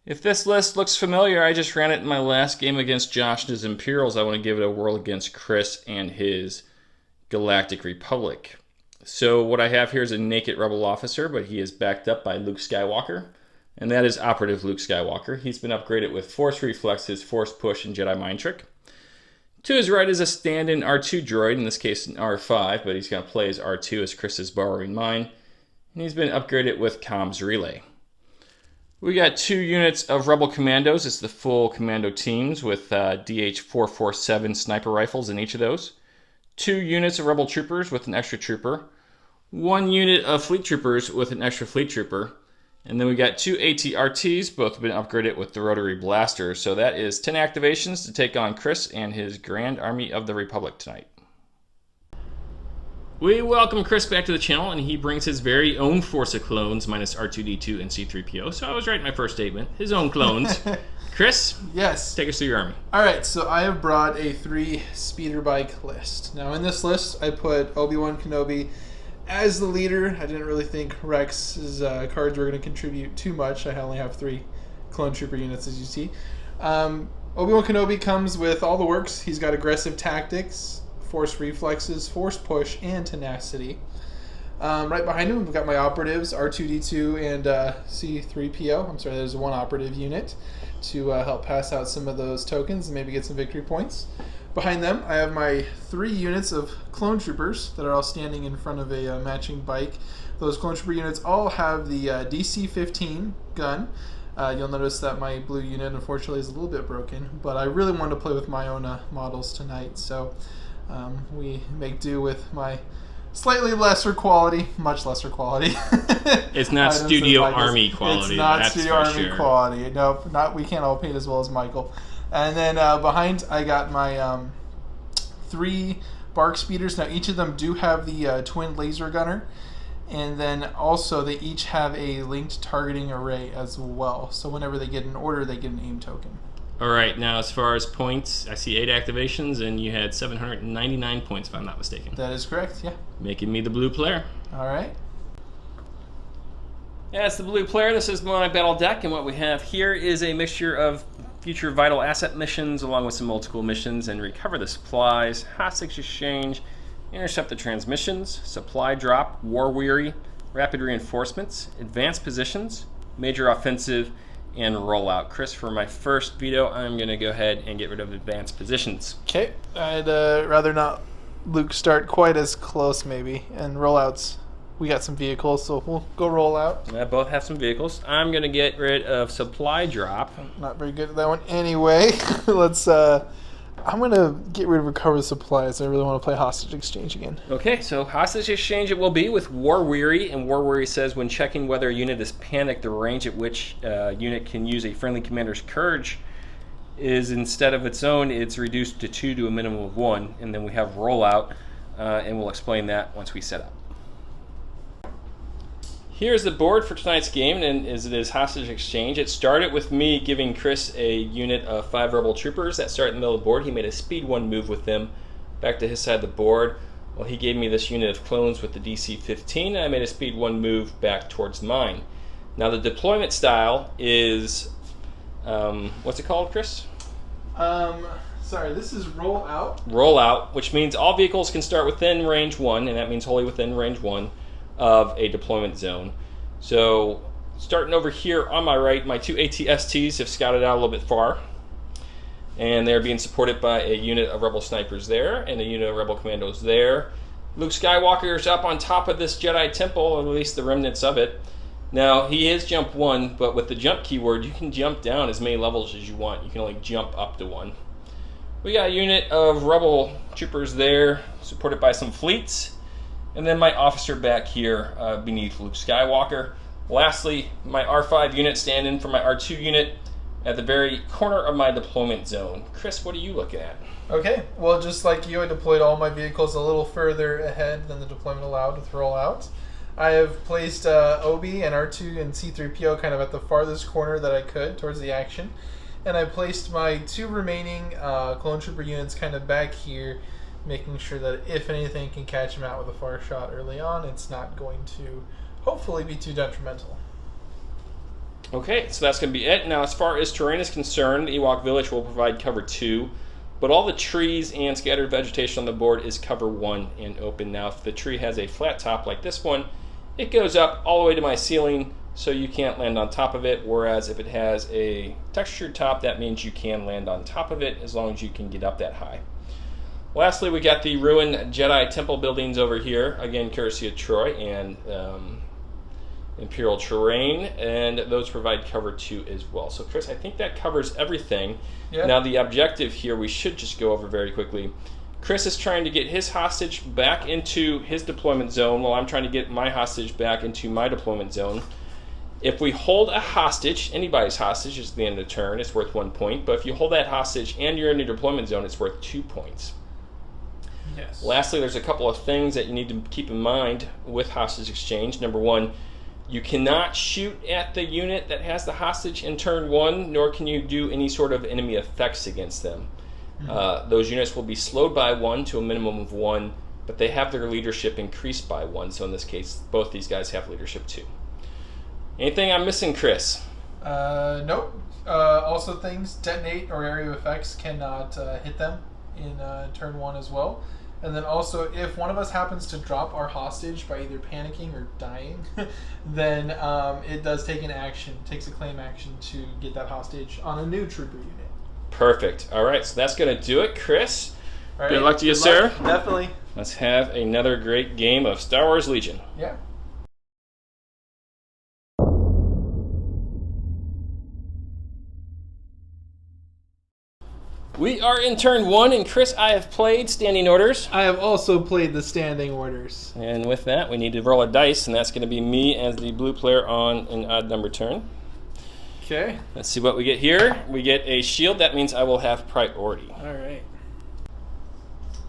If this list looks familiar, I just ran it in my last game against Josh and his Imperials. I want to give it a whirl against Chris and his Galactic Republic. So what I have here is a naked rebel officer, but he is backed up by Luke Skywalker, and that is Operative Luke Skywalker. He's been upgraded with Force Reflexes, Force Push, and Jedi Mind Trick. To his right is a stand-in R2 droid, in this case an R5, but he's going to play as R2 as Chris is borrowing mine, and he's been upgraded with Comms Relay. We got 2 units of Rebel Commandos. It's the full commando teams with DH-447 sniper rifles in each of those. 2 units of Rebel Troopers with an extra trooper. 1 unit of Fleet Troopers with an extra Fleet Trooper. And then we got 2 AT-RTs, both have been upgraded with the Rotary Blaster. So that is 10 activations to take on Chris and his Grand Army of the Republic tonight. We welcome Chris back to the channel, and he brings his very own force of clones, minus R2-D2 and C-3PO. So I was right in my first statement. His own clones. Chris? Yes. Take us through your army. Alright, so I have brought a 3 speeder bike list. Now in this list, I put Obi-Wan Kenobi as the leader. I didn't really think Rex's cards were going to contribute too much. I only have 3 clone trooper units, as you see. Obi-Wan Kenobi comes with all the works. He's got aggressive tactics, Force Reflexes, Force Push, and Tenacity. Right behind him, we've got my operatives, R2-D2 and C-3PO. I'm sorry, there's 1 operative unit to help pass out some of those tokens and maybe get some victory points. Behind them, I have my 3 units of clone troopers that are all standing in front of a matching bike. Those clone trooper units all have the DC-15 gun. You'll notice that my blue unit, unfortunately, is a little bit broken, but I really wanted to play with my own models tonight, so we make do with my slightly lesser quality, much lesser quality. It's not Studio Army quality. It's not that's Studio Army sure. quality. Nope, we can't all paint as well as Michael. And then behind, I got my 3 bark speeders. Now each of them do have the twin laser gunner, and then also they each have a linked targeting array as well. So whenever they get an order, they get an aim token. All right, now as far as points, I see 8 activations, and you had 799 points, if I'm not mistaken. That is correct, yeah. Making me the blue player. All right. Yeah, it's the blue player. This is my battle deck, and what we have here is a mixture of future vital asset missions, along with some multiple missions, and recover the supplies, hostage exchange, intercept the transmissions, supply drop, war weary, rapid reinforcements, advanced positions, major offensive, and rollout. Chris, for my first veto, I'm going to go ahead and get rid of advanced positions. Okay, I'd rather not Luke start quite as close maybe, and rollouts. We got some vehicles, so we'll go rollout. I both have some vehicles. I'm going to get rid of supply drop. Not very good at that one anyway. Let's I'm going to get rid of recover supplies. I really want to play hostage exchange again. Okay, so hostage exchange it will be with War Weary, and War Weary says when checking whether a unit is panicked, the range at which unit can use a friendly commander's courage is, instead of its own, it's reduced to 2 to a minimum of 1, and then we have rollout, and we'll explain that once we set up. Here's the board for tonight's game, and as it is hostage exchange, it started with me giving Chris a unit of 5 Rebel Troopers that started in the middle of the board. He made a speed 1 move with them back to his side of the board. Well, he gave me this unit of clones with the DC-15, and I made a speed 1 move back towards mine. Now the deployment style is, what's it called, Chris? Sorry, this is roll out. Roll out, which means all vehicles can start within range 1, and that means wholly within range 1 of a deployment zone. So starting over here on my right, my 2 AT-STs have scouted out a little bit far, and they're being supported by a unit of Rebel Snipers there and a unit of Rebel Commandos there. Luke Skywalker is up on top of this Jedi Temple, or at least the remnants of it. Now he is jump 1, but with the jump keyword you can jump down as many levels as you want. You can only jump up to 1. We got a unit of Rebel Troopers there, supported by some fleets. And then my officer back here beneath Luke Skywalker. Lastly, my R5 unit standing for my R2 unit at the very corner of my deployment zone. Chris, what are you looking at? Okay, well, just like you, I deployed all my vehicles a little further ahead than the deployment allowed with rollout. I have placed Obi and R2 and C-3PO kind of at the farthest corner that I could towards the action. And I placed my 2 remaining clone trooper units kind of back here, making sure that if anything can catch him out with a far shot early on, it's not going to hopefully be too detrimental. Okay, so that's going to be it. Now, as far as terrain is concerned, the Ewok Village will provide cover 2, but all the trees and scattered vegetation on the board is cover 1 and open. Now, if the tree has a flat top like this one, it goes up all the way to my ceiling, so you can't land on top of it, whereas if it has a textured top, that means you can land on top of it as long as you can get up that high. Lastly, we got the ruined Jedi temple buildings over here, again courtesy of Troy and Imperial terrain, and those provide cover 2 as well. So Chris, I think that covers everything. Yeah. Now the objective here we should just go over very quickly. Chris is trying to get his hostage back into his deployment zone while I'm trying to get my hostage back into my deployment zone. If we hold a hostage, anybody's hostage is at the end of the turn, it's worth 1 point, but if you hold that hostage and you're in your deployment zone, it's worth 2 points. Yes. Lastly, there's a couple of things that you need to keep in mind with hostage exchange. Number 1, you cannot shoot at the unit that has the hostage in turn 1, nor can you do any sort of enemy effects against them. Those units will be slowed by 1 to a minimum of 1, but they have their leadership increased by 1, so in this case, both these guys have leadership 2. Anything I'm missing, Chris? Nope. Also, things detonate or area of effects cannot hit them in turn 1 as well. And then also, if one of us happens to drop our hostage by either panicking or dying, then it does take an action, takes a claim action to get that hostage on a new trooper unit. Perfect. All right, so that's going to do it, Chris. All right. Good luck to you, sir. Definitely. Let's have another great game of Star Wars Legion. Yeah. We are in turn 1, and Chris, I have played Standing Orders. I have also played the standing orders. And with that, we need to roll a dice, and that's going to be me as the blue player on an odd number turn. Okay. Let's see what we get here. We get a shield. That means I will have priority. All right.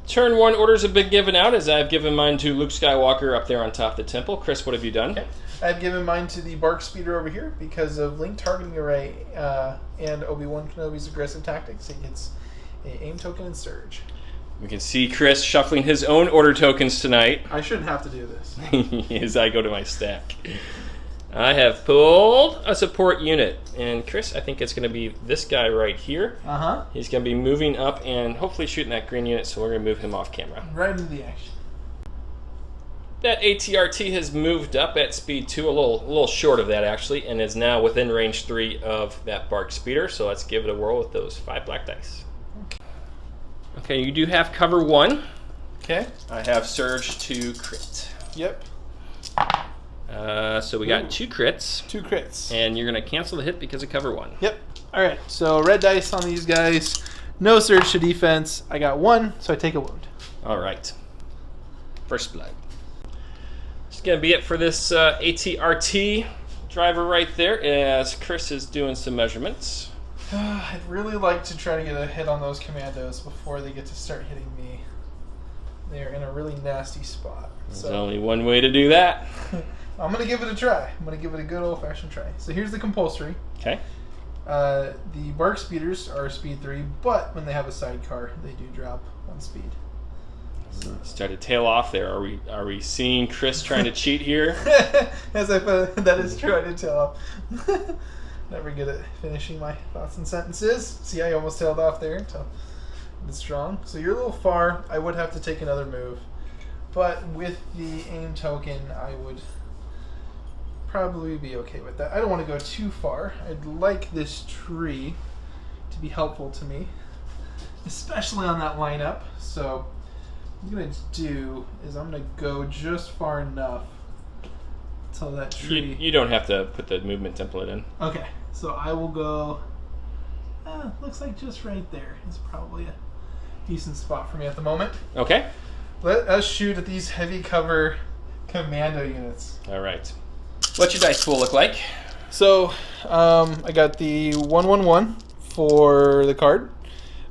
Turn 1 orders have been given out, as I've given mine to Luke Skywalker up there on top of the temple. Chris, what have you done? Okay. I've given mine to the Bark Speeder over here because of Link targeting array and Obi-Wan Kenobi's aggressive tactics. It gets an aim token and surge. We can see Chris shuffling his own order tokens tonight I shouldn't have to do this. as I go to my stack. I have pulled a support unit, and Chris, I think it's going to be this guy right here. Uh-huh. He's going to be moving up and hopefully shooting that green unit, so we're going to move him off camera. Right into the action. That ATRT has moved up at speed 2, a little short of that actually, and is now within range 3 of that Bark Speeder, so let's give it a whirl with those 5 black dice. Okay, you do have cover 1. Okay. I have surge to crit. Yep. So we got 2 crits. 2 crits. And you're going to cancel the hit because of cover 1. Yep. All right. So red dice on these guys. No surge to defense. I got 1, so I take a wound. All right. First blood. That's going to be it for this ATRT driver right there, as Chris is doing some measurements. I'd really like to try to get a hit on those commandos before they get to start hitting me. They're in a really nasty spot. There's only one way to do that. I'm going to give it a try. I'm going to give it a good old-fashioned try. So here's the compulsory. Okay. The Bark Speeders are speed 3, but when they have a sidecar, they do drop 1 speed. Start to tail off there. Are we seeing Chris trying to cheat here? As I put, that is true. I did tail off. Never good at finishing my thoughts and sentences. See, I almost tailed off there until it's strong. So you're a little far. I would have to take another move, but with the aim token, I would probably be okay with that. I don't want to go too far. I'd like this tree to be helpful to me, especially on that lineup. So what I'm going to do is I'm going to go just far enough till that tree... You don't have to put the movement template in. Okay, so I will go... looks like just right there is probably a decent spot for me at the moment. Okay. Let us shoot at these heavy cover commando units. All right. What's your dice pool look like? So, I got the 1/1/1 for the card,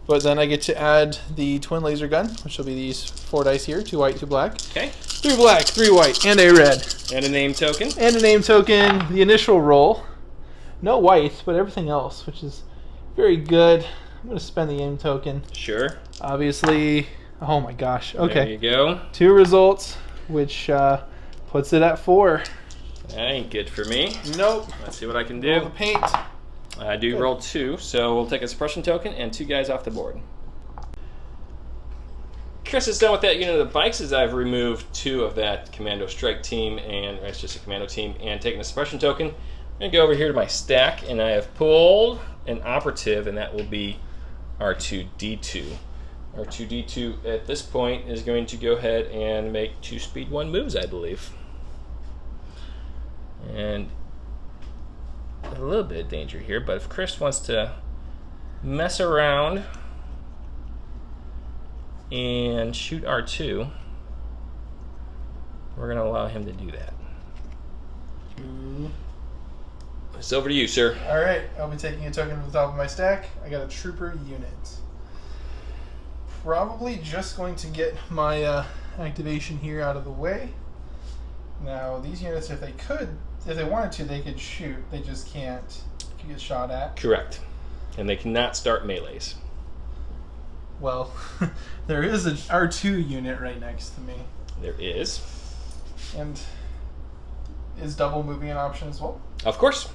but then I get to add the twin laser gun, which will be these 4 dice here, 2 white, 2 black. Okay. 3 black, 3 white, and a red. And a name token. And a name token, the initial roll. No white, but everything else, which is very good. I'm going to spend the name token. Sure. Obviously, oh my gosh. Okay. There you go. 2 results, which puts it at 4. That ain't good for me. Nope. Let's see what I can Roll the do. paint. I do Good. roll 2, so we'll take a suppression token and 2 guys off the board. Chris is done with that unit of the bikes as I've removed 2 of that commando strike team, and it's just a commando team, and taking a suppression token. I'm going to go over here to my stack, and I have pulled an operative, and that will be R2-D2. R2-D2 at this point is going to go ahead and make 2 speed 1 moves, I believe. And a little bit of danger here, but if Chris wants to mess around and shoot R2, we're going to allow him to do that. It's over to you, sir. All right, I'll be taking a token from the top of my stack. I got a trooper unit. Probably just going to get my activation here out of the way. Now, these units, if they wanted to, they could shoot. They just can't get shot at. Correct. And they cannot start melees. Well, there is an R2 unit right next to me. There is. And is double moving an option as well? Of course.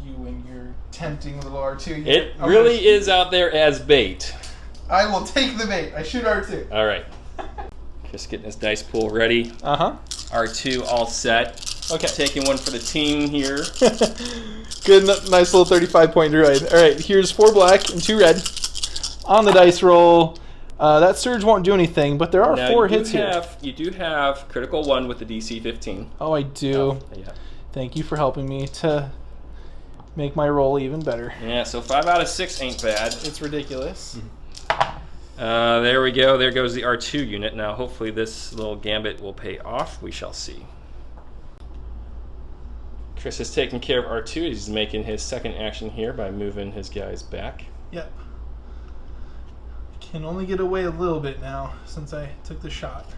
You and your tempting little R2 unit. It really is out there as bait. I will take the bait. I shoot R2. All right. Just getting this dice pool ready. Uh-huh. R2 all set. Okay. Taking one for the team here. Good, nice little 35-point droid. All right, here's 4 black and 2 red. On the dice roll, that surge won't do anything, but there are Now, 4 hits here. You do have critical 1 with the DC 15. Oh, I do. Yeah. Thank you for helping me to make my roll even better. Yeah, so 5 out of 6 ain't bad. It's ridiculous. There we go. There goes the R2 unit. Now, hopefully this little gambit will pay off. We shall see. Chris has taken care of R2. He's making his second action here by moving his guys back. Yep. Can only get away a little bit now since I took the shot.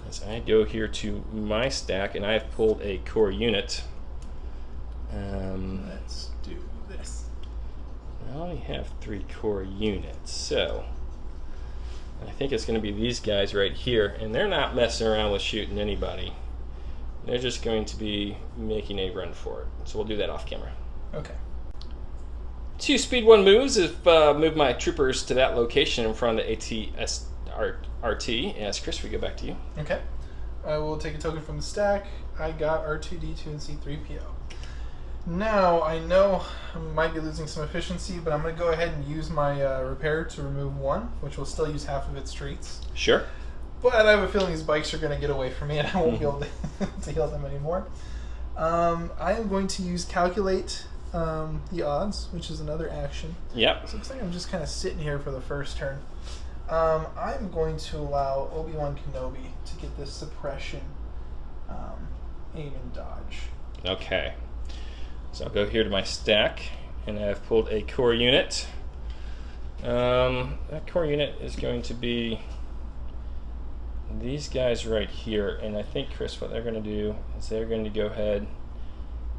As I go here to my stack, and I have pulled a core unit. Let's do this. I only have 3 core units, so I think it's going to be these guys right here, and they're not messing around with shooting anybody. They're just going to be making a run for it. So we'll do that off camera. Okay. 2 speed 1 moves have moved my troopers to that location in front of the RT. As Chris, we go back to you. Okay. I will take a token from the stack. I got R2-D2 and C3PO. Now, I know I might be losing some efficiency, but I'm going to go ahead and use my repair to remove 1, which will still use half of its traits. Sure. But I have a feeling these bikes are going to get away from me and I won't be able to heal them anymore. I am going to use Calculate the Odds, which is another action. Yep. So it looks like I'm just kind of sitting here for the first turn. I'm going to allow Obi-Wan Kenobi to get this suppression, aim and dodge. Okay. So I'll go here to my stack, and I've pulled a core unit. That core unit is going to be these guys right here, and I think, Chris, what they're going to do is they're going to go ahead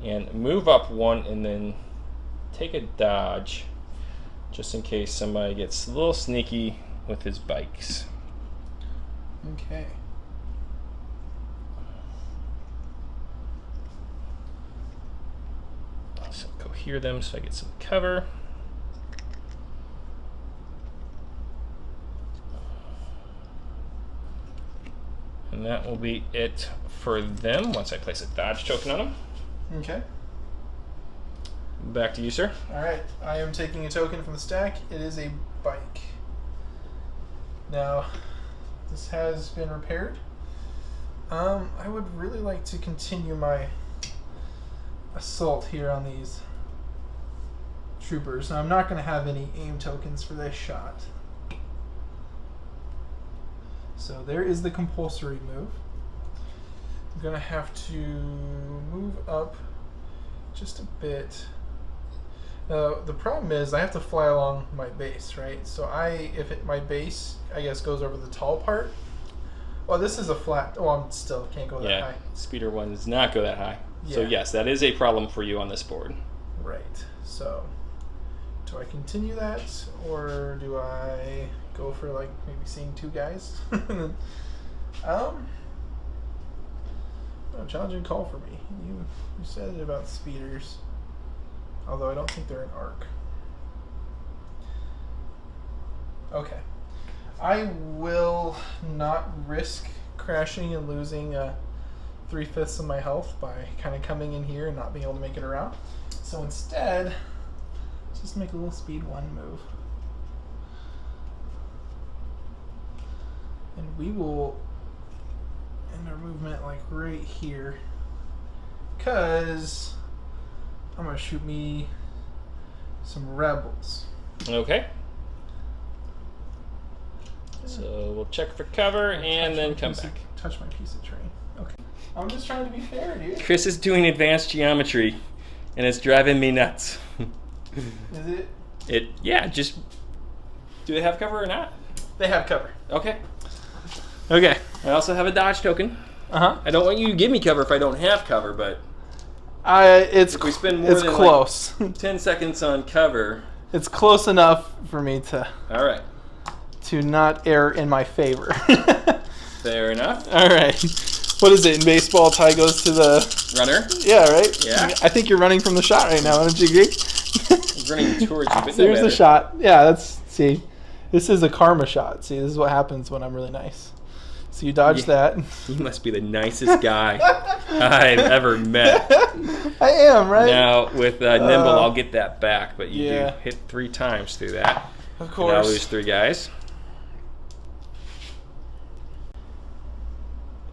and move up 1 and then take a dodge just in case somebody gets a little sneaky with his bikes. Okay. So cohere them so I get some cover. And that will be it for them once I place a dodge token on them. Okay. Back to you, sir. All right. I am taking a token from the stack. It is a bike. Now, this has been repaired. I would really like to continue my assault here on these troopers. Now, I'm not going to have any aim tokens for this shot. So there is the compulsory move. I'm going to have to move up just a bit. The problem is I have to fly along my base, right? So my base, I guess, goes over the tall part. Well, this is a flat. Oh, I'm still can't go that high. Speeder 1 does not go that high. Yeah. So yes, that is a problem for you on this board. Right. So, do I continue that, or do I go for like maybe seeing 2 guys? I No, challenging call for me. You said it about speeders. Although I don't think they're an arc. Okay. I will not risk crashing and losing 3/5 of my health by kind of coming in here and not being able to make it around. So instead, just make a little speed 1 move. And we will end our movement like right here. Because I'm going to shoot me some rebels. Okay. So we'll check for cover and then come back. Touch my piece of terrain. Okay. I'm just trying to be fair, dude. Chris is doing advanced geometry, and it's driving me nuts. Is it? Just... Do they have cover or not? They have cover. Okay. Okay. I also have a dodge token. Uh-huh. I don't want you to give me cover if I don't have cover, but... It's if we spend more than close. Like 10 seconds on cover... It's close enough for me to... All right. To not err in my favor. Fair enough. All right. What is it in baseball? Tie goes to the runner. Yeah, right. Yeah. I think you're running from the shot right now. Don't you agree? He's running towards you, but so here's the shot. Yeah, see. This is a karma shot. See, this is what happens when I'm really nice. So you dodge that. You must be the nicest guy I've ever met. I am, right? Now with nimble, I'll get that back, but you do hit 3 times through that. Of course. And I'll lose 3 guys.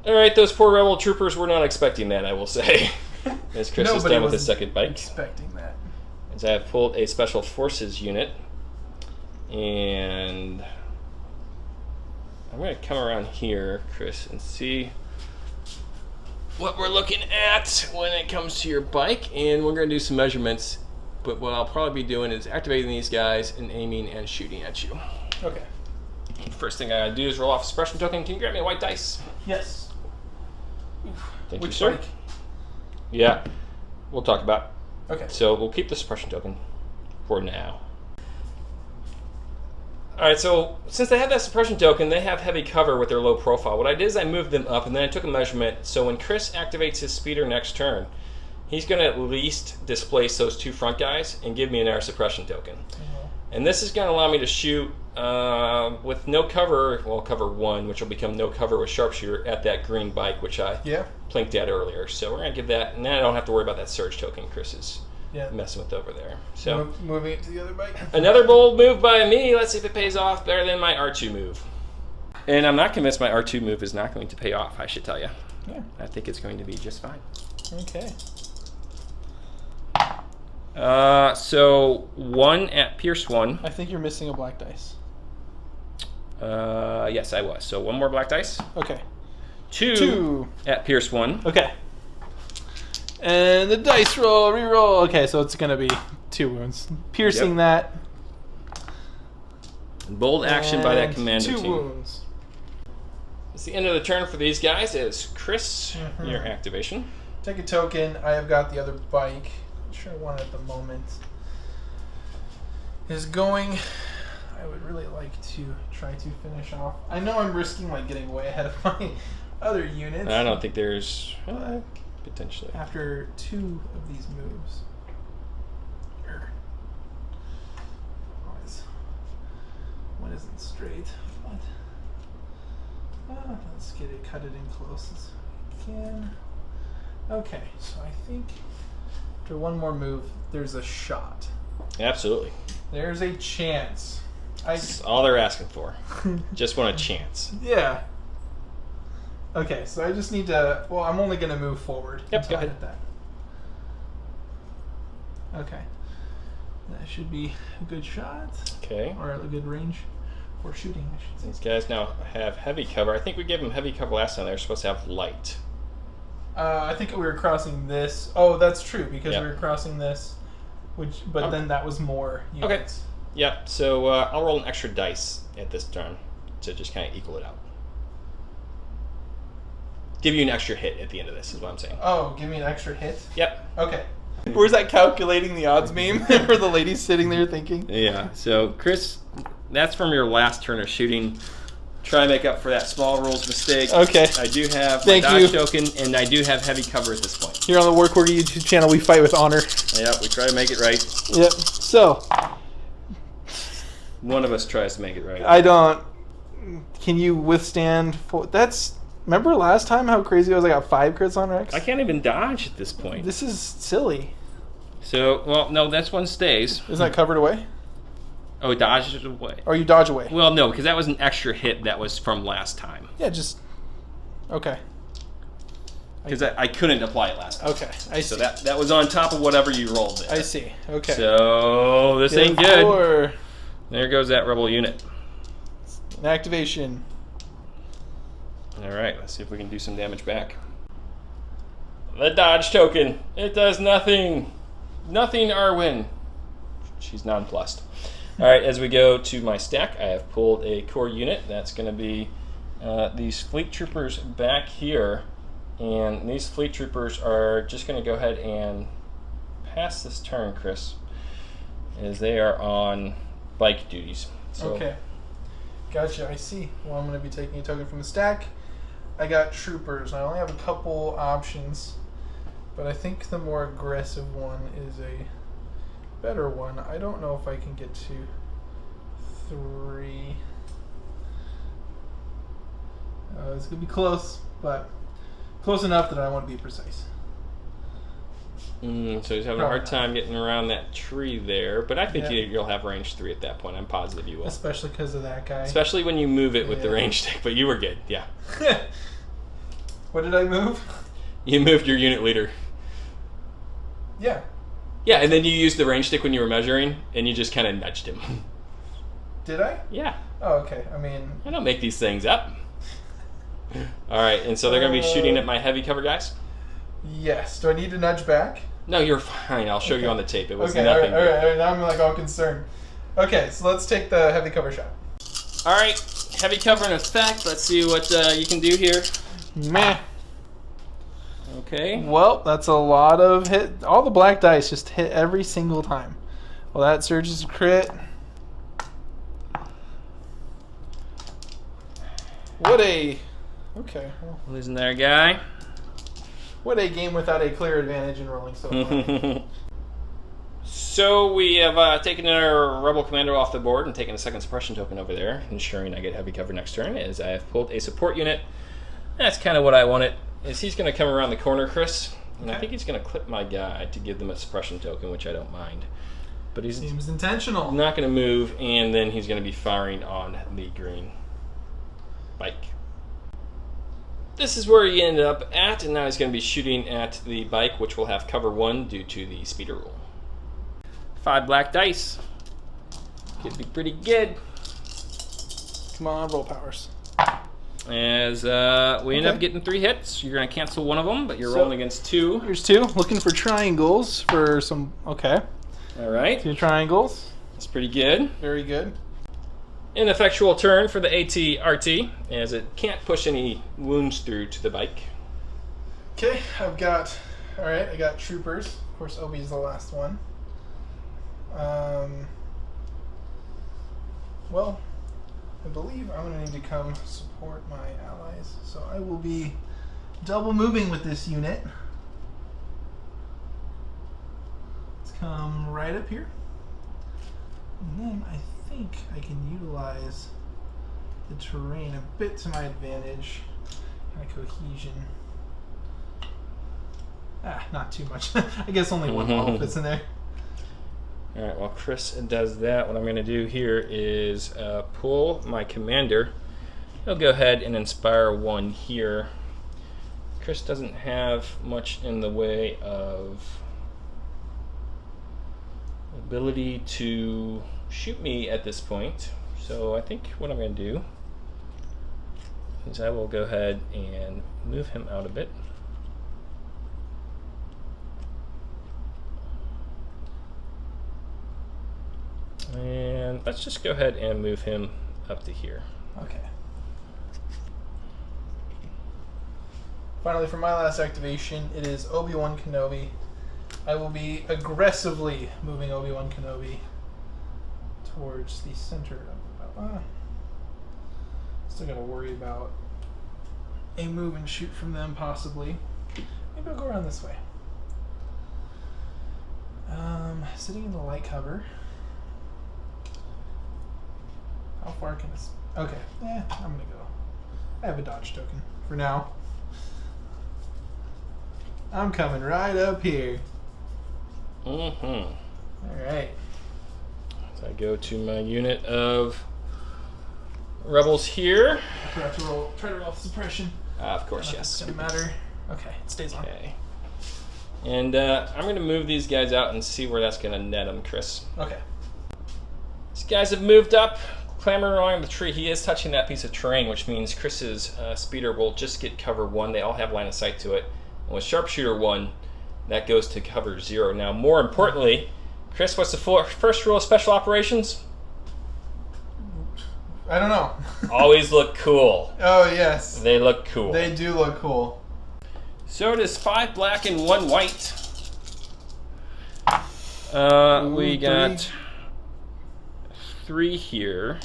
All right, those poor rebel troopers were not expecting that, I will say. As Chris is done with his second bike. Expecting that. As I have pulled a special forces unit, and I'm going to come around here, Chris, and see what we're looking at when it comes to your bike, and we're going to do some measurements. But what I'll probably be doing is activating these guys and aiming and shooting at you. Okay. First thing I gotta do is roll off a suppression token. Can you grab me a white dice? Yes. Thank Which you, sir. bike? Yeah, we'll talk about it. Okay. So we'll keep the suppression token for now. Alright, so since they have that suppression token, they have heavy cover with their low profile. What I did is I moved them up, and then I took a measurement. So when Chris activates his speeder next turn, he's going to at least displace those 2 front guys and give me an air suppression token. And this is going to allow me to shoot with no cover, well, cover 1, which will become no cover with sharpshooter at that green bike, which I plinked at earlier. So we're going to give that, and then I don't have to worry about that surge token Chris is messing with over there. So moving it to the other bike. Another bold move by me. Let's see if it pays off better than my R2 move. And I'm not convinced my R2 move is not going to pay off, I should tell you. Yeah. I think it's going to be just fine. Okay. So 1 at Pierce 1. I think you're missing a black dice. Yes, I was. So 1 more black dice. Okay. 2 at Pierce 1. Okay. And the dice roll, re-roll. Okay, so it's gonna be 2 wounds. Piercing that. Bold action by that commander 2 team. wounds. It's the end of the turn for these guys. It's Chris, your activation. Take a token. I have got the other bike. Sure one at the moment is going. I would really like to try to finish off. I know I'm risking like getting way ahead of my other units. I don't think there's potentially after 2 of these moves. One isn't straight, but let's get it, cut it in close as we can. Okay, so I think after 1 more move, there's a shot. Absolutely. There's a chance. That's all they're asking for. Just want a chance. Yeah. Okay, so I just need to... Well, I'm only going to move forward. Yep, go ahead. That. Okay. That should be a good shot. Okay. Or a good range for shooting, I should say. These guys now have heavy cover. I think we gave them heavy cover last time. They were supposed to have light. I think we were crossing this. Oh, that's true, because we were crossing this, but then that was more units. Okay. Yep, so I'll roll an extra dice at this turn to just kind of equal it out. Give you an extra hit at the end of this, is what I'm saying. Oh, give me an extra hit? Yep. Okay. Where's that calculating the odds meme where the lady's sitting there thinking? Yeah, so Chris, that's from your last turn of shooting. try and make up for that small rules mistake. Okay. I do have Thank my dodge you. token, and I do have heavy cover at this point. Here on the Work Order YouTube channel, we fight with honor. Yep, we try to make it right. Yep. So, One of us tries to make it right. I don't. Can you withstand? Remember last time how crazy I was? I got 5 crits on Rex. I can't even dodge at this point. This is silly. So, well, no, this one stays. Isn't that covered away? Oh, it dodges away. Or you dodge away? Well, no, because that was an extra hit that was from last time. Yeah, just. Okay. Because I couldn't apply it last time. Okay, I see. So that was on top of whatever you rolled there. I see. Okay. So this ain't good. 4. There goes that rebel unit. An activation. All right, let's see if we can do some damage back. The dodge token. It does nothing. Nothing, Arwen. She's nonplussed. All right, as we go to my stack, I have pulled a core unit. That's going to be these fleet troopers back here. And these fleet troopers are just going to go ahead and pass this turn, Chris, as they are on bike duties. So, Okay. Gotcha, I see. Well, I'm going to be taking a token from the stack. I got troopers. I only have a couple options, but I think the more aggressive one is a better one. I don't know if I can get to 3. It's going to be close, but close enough that I want to be precise. so he's having a hard time getting around that tree there, but I think you'll have range 3 at that point. I'm positive you will. Especially because of that guy. Especially when you move it with the range stick, but you were good, yeah. What did I move? You moved your unit leader. Yeah. Yeah, and then you used the range stick when you were measuring, and you just kind of nudged him. Did I? Yeah. Oh, okay. I mean... I don't make these things up. All right, and so they're going to be shooting at my heavy cover guys? Yes. Do I need to nudge back? No, you're fine. I'll show you on the tape. It was Okay, nothing. all right. Now I'm like all concerned. Okay, so let's take the heavy cover shot. All right, heavy cover in effect. Let's see what you can do here. Meh. Okay. Well, that's a lot of hit. All the black dice just hit every single time. Well, that surges a crit. What a... Okay. Well, Losing there, guy. what a game without a clear advantage in rolling so far. So we have taken our Rebel Commando off the board and taken a second suppression token over there, ensuring I get heavy cover next turn, as I have pulled a support unit. That's kind of what I wanted. Is he's going to come around the corner, Chris, and I think he's going to clip my guy to give them a suppression token, which I don't mind. But he's Seems intentional. not going to move, and then he's going to be firing on the green bike. This is where he ended up at, and now he's going to be shooting at the bike, which will have cover 1 due to the speeder rule. 5 black dice. Could be pretty good. Come on, roll powers. As we end up getting 3 hits. You're going to cancel one of them, but you're rolling against 2. Here's 2. Looking for triangles for some... Okay. All right. 2 triangles. That's pretty good. Very good. Ineffectual turn for the AT-RT, as it can't push any wounds through to the bike. Okay, I've got... Alright, I got troopers. Of course, Obi's the last one. Well, I believe I'm going to need to come support my allies. So I will be double moving with this unit. Let's come right up here. And then I think I can utilize the terrain a bit to my advantage. Kind of cohesion. Not too much. I guess only one ball fits in there. All right, while Chris does that, what I'm going to do here is pull my commander. He'll go ahead and inspire 1 here. Chris doesn't have much in the way of ability to shoot me at this point. So I think what I'm going to do is I will go ahead and move him out a bit. And let's just go ahead and move him up to here. Okay. Finally, for my last activation, it is Obi-Wan Kenobi. I will be aggressively moving Obi-Wan Kenobi towards the center of the battle. Still gotta worry about a move and shoot from them, possibly. Maybe I'll go around this way. Sitting in the light cover. How far can this? Okay, I'm gonna go. I have a dodge token for now. I'm coming right up here. Mm-hmm. All right. So I go to my unit of rebels here. I forgot to try to roll suppression. Of course, yes. Doesn't matter. Okay, it stays on. Okay. And I'm going to move these guys out and see where that's going to net them, Chris. Okay. These guys have moved up, clambering along the tree. He is touching that piece of terrain, which means Chris's speeder will just get cover 1. They all have line of sight to it. And with sharpshooter 1, that goes to cover 0. Now, more importantly, Chris, what's the first rule of special operations? I don't know. Always look cool. Oh, yes. They look cool. They do look cool. So it is 5 black and 1 white. We got 3 here.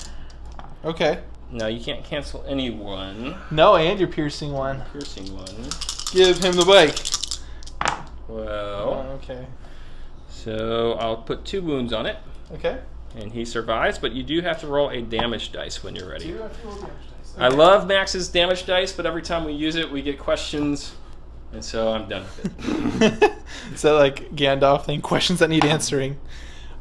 Okay. No, you can't cancel any 1. No, and you're piercing 1. Piercing 1. Give him the bike. Well. Okay. So I'll put 2 wounds on it. Okay. And he survives, but you do have to roll a damage dice when you're ready. Do you have to roll damage dice? Okay. I love Max's damage dice, but every time we use it, we get questions, and so I'm done with it. Is that like Gandalf thing? Questions that need answering.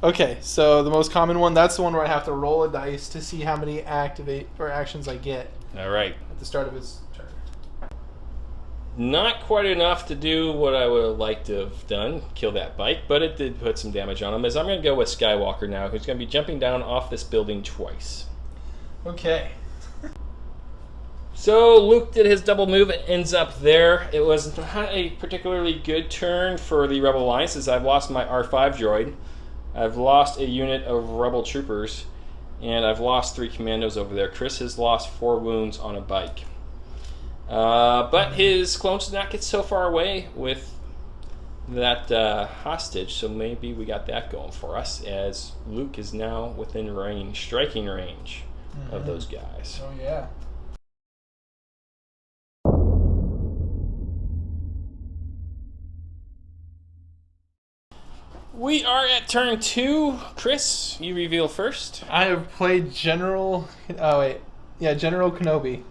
Okay, so the most common one, that's the one where I have to roll a dice to see how many activate or actions I get All right. at the start of his turn. Not quite enough to do what I would have liked to have done, kill that bike, but it did put some damage on him. As I'm going to go with Skywalker now, who's going to be jumping down off this building twice. Okay. So Luke did his double move. It ends up there. It was not a particularly good turn for the Rebel Alliance, as I've lost my R5 droid. I've lost a unit of Rebel troopers, and I've lost 3 commandos over there. Chris has lost 4 wounds on a bike. But his clones did not get so far away with that hostage, so maybe we got that going for us, as Luke is now within range, striking range of those guys. Oh, yeah. We are at turn 2. Chris, you reveal first. I have played General... Oh, wait. Yeah, General Kenobi.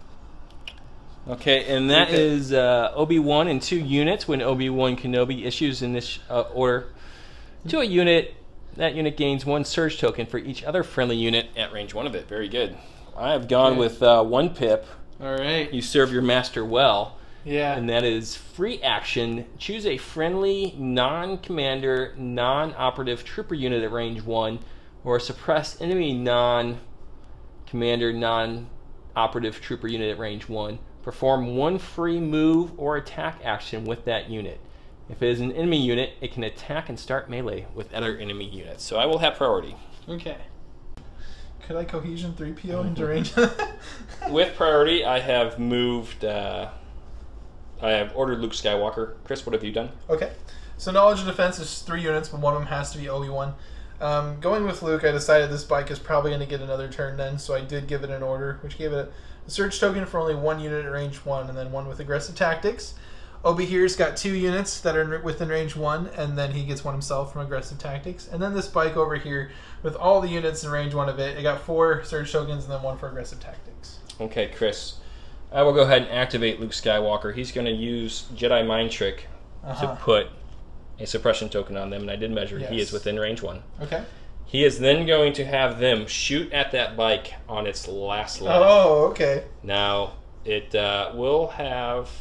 Okay, and that is Obi-Wan in 2 units when Obi-Wan Kenobi issues in this order to a unit. That unit gains 1 surge token for each other friendly unit at range 1 of it. Very good. I have gone with 1 pip. All right. You serve your master well. Yeah. And that is free action. Choose a friendly, non-commander, non-operative trooper unit at range 1, or suppress enemy non-commander, non-operative trooper unit at range 1. Perform 1 free move or attack action with that unit. If it is an enemy unit, it can attack and start melee with other enemy units. So I will have priority. Okay. Could I cohesion 3PO into range? With priority, I have moved... I have ordered Luke Skywalker. Chris, what have you done? Okay. So knowledge and defense is 3 units, but one of them has to be Obi-Wan. Going with Luke, I decided this bike is probably going to get another turn then, so I did give it an order, which gave it a surge token for only 1 unit at range 1, and then 1 with aggressive tactics. Obi here's got 2 units that are within range 1, and then he gets 1 himself from aggressive tactics. And then this bike over here, with all the units in range 1 of it, it got 4 surge tokens and then 1 for aggressive tactics. Okay, Chris. I will go ahead and activate Luke Skywalker. He's going to use Jedi Mind Trick to put a suppression token on them, and I did measure. Yes. He is within range 1. Okay. He is then going to have them shoot at that bike on its last leg. Oh, okay. Now, it will have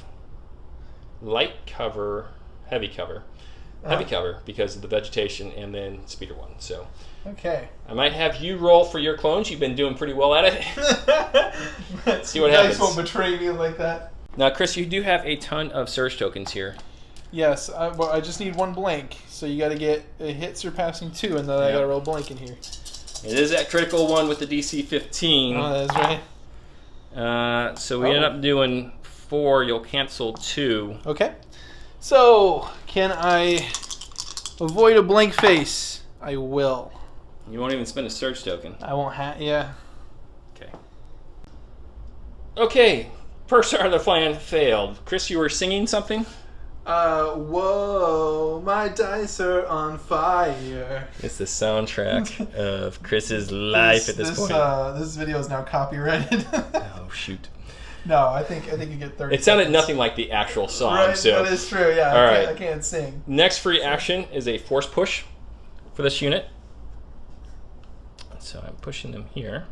light cover, heavy cover. Heavy cover because of the vegetation, and then speeder 1. So okay. I might have you roll for your clones. You've been doing pretty well at it. See what happens. Dice won't betray me like that. Now, Chris, you do have a ton of surge tokens here. Yes, well, I just need 1 blank, so you got to get a hit surpassing 2, and then I got to roll blank in here. It is that critical 1 with the DC 15. Oh, that's right. So we end up doing 4. You'll cancel 2. Okay. So, can I avoid a blank face? I will. You won't even spend a surge token. I won't have, yeah. Okay. Okay, first part of the plan failed. Chris, you were singing something? Whoa, my dice are on fire. It's the soundtrack of Chris's life at this point. This video is now copyrighted. Oh, shoot. No, I think you get 30 It sounded seconds. nothing like the actual song. Right, so. that is true, yeah. All right. I can't sing. Next free action is a force push for this unit. So I'm pushing them here.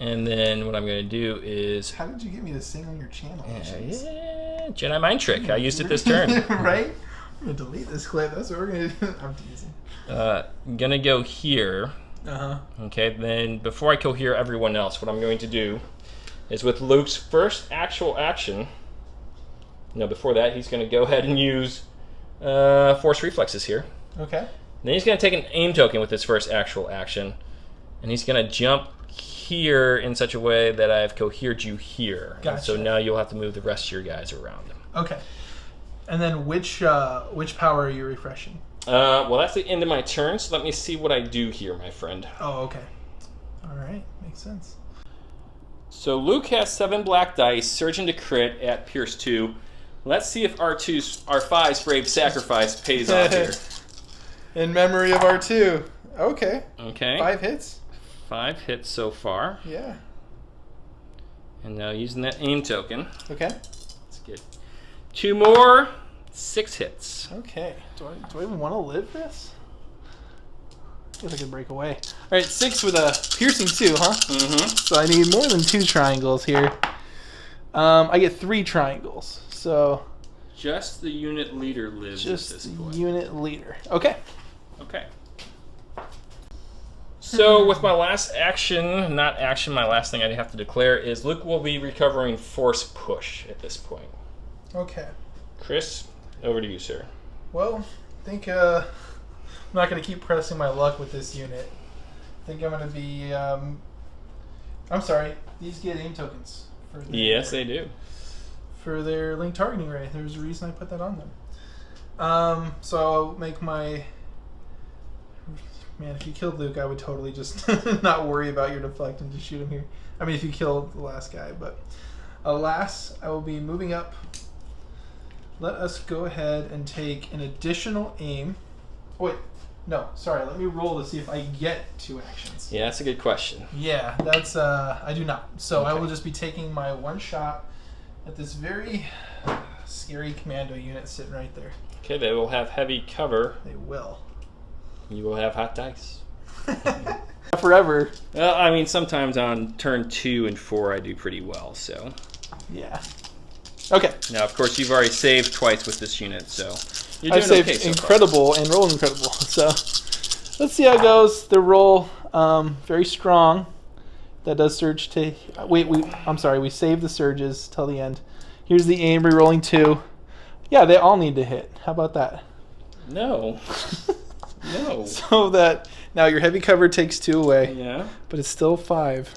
And then what I'm going to do is... How did you get me to sing on your channel? Yeah, Jedi mind trick. I used it this turn. Right? I'm going to delete this clip. That's what we're going to do. I'm teasing. I'm going to go here. Uh-huh. Okay, then before I cohere everyone else, what I'm going to do is with Luke's first actual action... No, before that, he's going to go ahead and use force reflexes here. Okay. Then he's going to take an aim token with his first actual action. And he's going to jump here in such a way that I've cohered you here. Gotcha. And so now you'll have to move the rest of your guys around him. Okay. And then which power are you refreshing? Well, that's the end of my turn, so let me see what I do here, my friend. Oh, okay. All right. Makes sense. So Luke has 7 black dice, surge into crit at Pierce 2. Let's see if R5's Brave Sacrifice pays off here. In memory of R2. Okay. Okay. 5 hits? 5 hits so far. Yeah. And now using that aim token. Okay. Let's get 2 more. 6 hits. Okay. Do I even want to live this? I guess I can break away. All right, 6 with a piercing 2, huh? Mm-hmm. So I need more than 2 triangles here. I get 3 triangles. So Just the unit leader lives at this just point. unit leader. Okay. Okay. So with my last action, my last thing I have to declare is Luke will be recovering force push at this point. Okay. Chris, over to you, sir. Well, I think I'm not going to keep pressing my luck with this unit. I think I'm going to be... I'm sorry. These get aim tokens. Yes, they do. For their link targeting ray. There's a reason I put that on them. So I'll make my... Man, if you killed Luke, I would totally just not worry about your deflect and just shoot him here. I mean, if you killed the last guy, but... Alas, I will be moving up. Let us go ahead and take an additional aim. Wait, no, sorry. Let me roll to see if I get 2 actions. Yeah, that's a good question. Yeah, that's I do not. So I Okay. will just be taking my 1 shot at this very scary commando unit sitting right there. Okay, they will have heavy cover. They will. You will have hot dice. Forever. Well, I mean, sometimes on turn 2 and 4 I do pretty well, so. Yeah. Okay. Now, of course, you've already saved twice with this unit, so you're I've doing saved okay so far. incredible and rolled incredible. So let's see how it goes. The roll very strong. That does surge to I'm sorry, we saved the surges till the end. Here's the aim, re-rolling 2. Yeah, they all need to hit. How about that? No. No. So that now your heavy cover takes 2 away. Yeah. But it's still 5.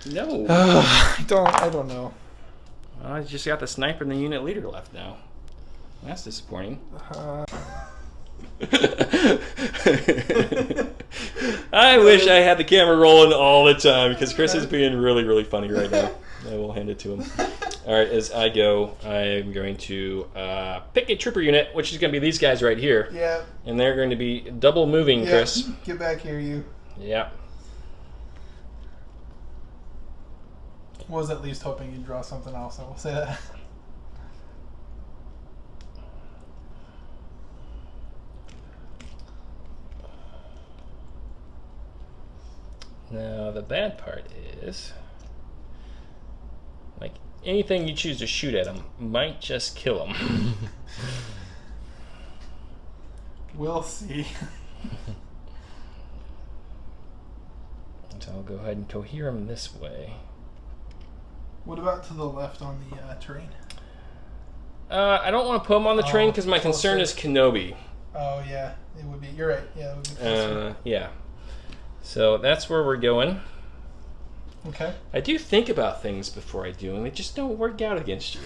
No. I don't know. Well, I just got the sniper and the unit leader left now. That's disappointing. I wish I had the camera rolling all the time because Chris is being really, really funny right now. I will hand it to him. All right, as I go, I am going to pick a trooper unit, which is going to be these guys right here. Yeah. And they're going to be double moving, Yeah. Chris. Get back here, you. Yeah. Was at least hoping you'd draw something else. I will say that. Now, the bad part is, like, anything you choose to shoot at them might just kill them. We'll see. So I'll go ahead and cohere them this way. What about to the left on the terrain? I don't want to put them on the train because my closer. concern is Kenobi. Oh yeah, it would be. You're right. Yeah, it would be closer. Yeah. So that's where we're going. Okay. I do think about things before I do, and they just don't work out against you.